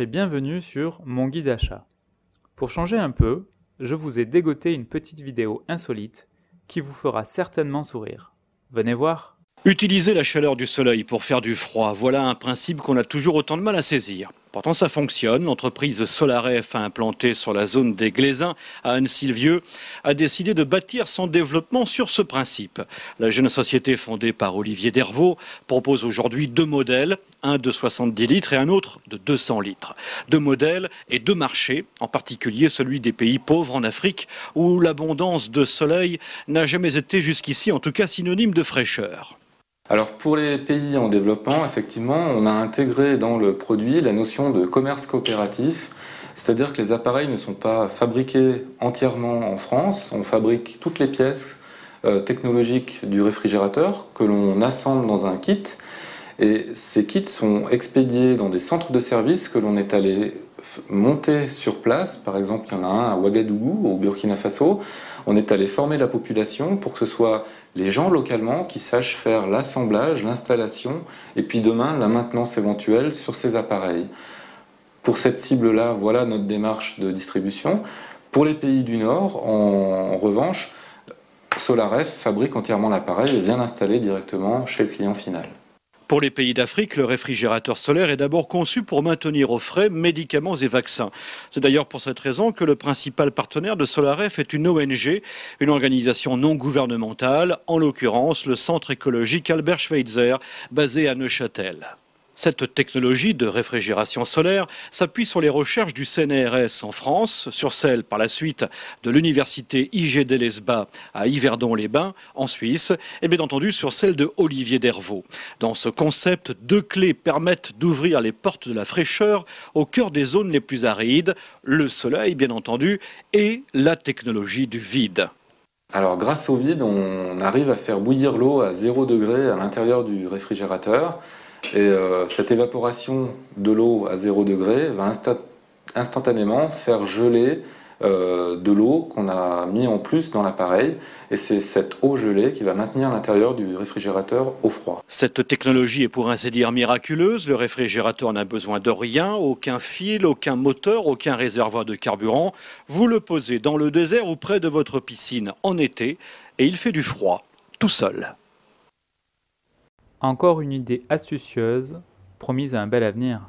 bienvenue sur Mon Guide Achat. Pour changer un peu, je vous ai dégoté une petite vidéo insolite qui vous fera certainement sourire. Venez voir. Utiliser la chaleur du soleil pour faire du froid, voilà un principe qu'on a toujours autant de mal à saisir. Pourtant ça fonctionne, l'entreprise Solaref implantée sur la zone des Glaisins à Annecy-le-Vieux a décidé de bâtir son développement sur ce principe. La jeune société fondée par Olivier Dervaux propose aujourd'hui deux modèles, un de 70 litres et un autre de 200 litres. Deux modèles et deux marchés, en particulier celui des pays pauvres en Afrique où l'abondance de soleil n'a jamais été jusqu'ici en tout cas synonyme de fraîcheur. Alors pour les pays en développement, effectivement, on a intégré dans le produit la notion de commerce coopératif, c'est-à-dire que les appareils ne sont pas fabriqués entièrement en France, on fabrique toutes les pièces technologiques du réfrigérateur que l'on assemble dans un kit, et ces kits sont expédiés dans des centres de service que l'on est allé monter sur place. Par exemple, il y en a un à Ouagadougou, au Burkina Faso. On est allé former la population pour que ce soit les gens localement qui sachent faire l'assemblage, l'installation et puis demain la maintenance éventuelle sur ces appareils. Pour cette cible-là, voilà notre démarche de distribution. Pour les pays du Nord, en revanche, Solaref fabrique entièrement l'appareil et vient l'installer directement chez le client final. Pour les pays d'Afrique, le réfrigérateur solaire est d'abord conçu pour maintenir au frais médicaments et vaccins. C'est d'ailleurs pour cette raison que le principal partenaire de Solaref est une ONG, une organisation non gouvernementale, en l'occurrence le Centre écologique Albert Schweitzer, basé à Neuchâtel. Cette technologie de réfrigération solaire s'appuie sur les recherches du CNRS en France, sur celles par la suite de l'université IGD-Lesbos à Yverdon-les-Bains en Suisse et bien entendu sur celle de Olivier Dervaux. Dans ce concept, deux clés permettent d'ouvrir les portes de la fraîcheur au cœur des zones les plus arides, le soleil bien entendu et la technologie du vide. Alors grâce au vide, on arrive à faire bouillir l'eau à 0 degré à l'intérieur du réfrigérateur. Et cette évaporation de l'eau à 0 degré va instantanément faire geler de l'eau qu'on a mis en plus dans l'appareil. Et c'est cette eau gelée qui va maintenir l'intérieur du réfrigérateur au froid. Cette technologie est pour ainsi dire miraculeuse. Le réfrigérateur n'a besoin de rien, aucun fil, aucun moteur, aucun réservoir de carburant. Vous le posez dans le désert ou près de votre piscine en été et il fait du froid, tout seul. Encore une idée astucieuse, promise à un bel avenir.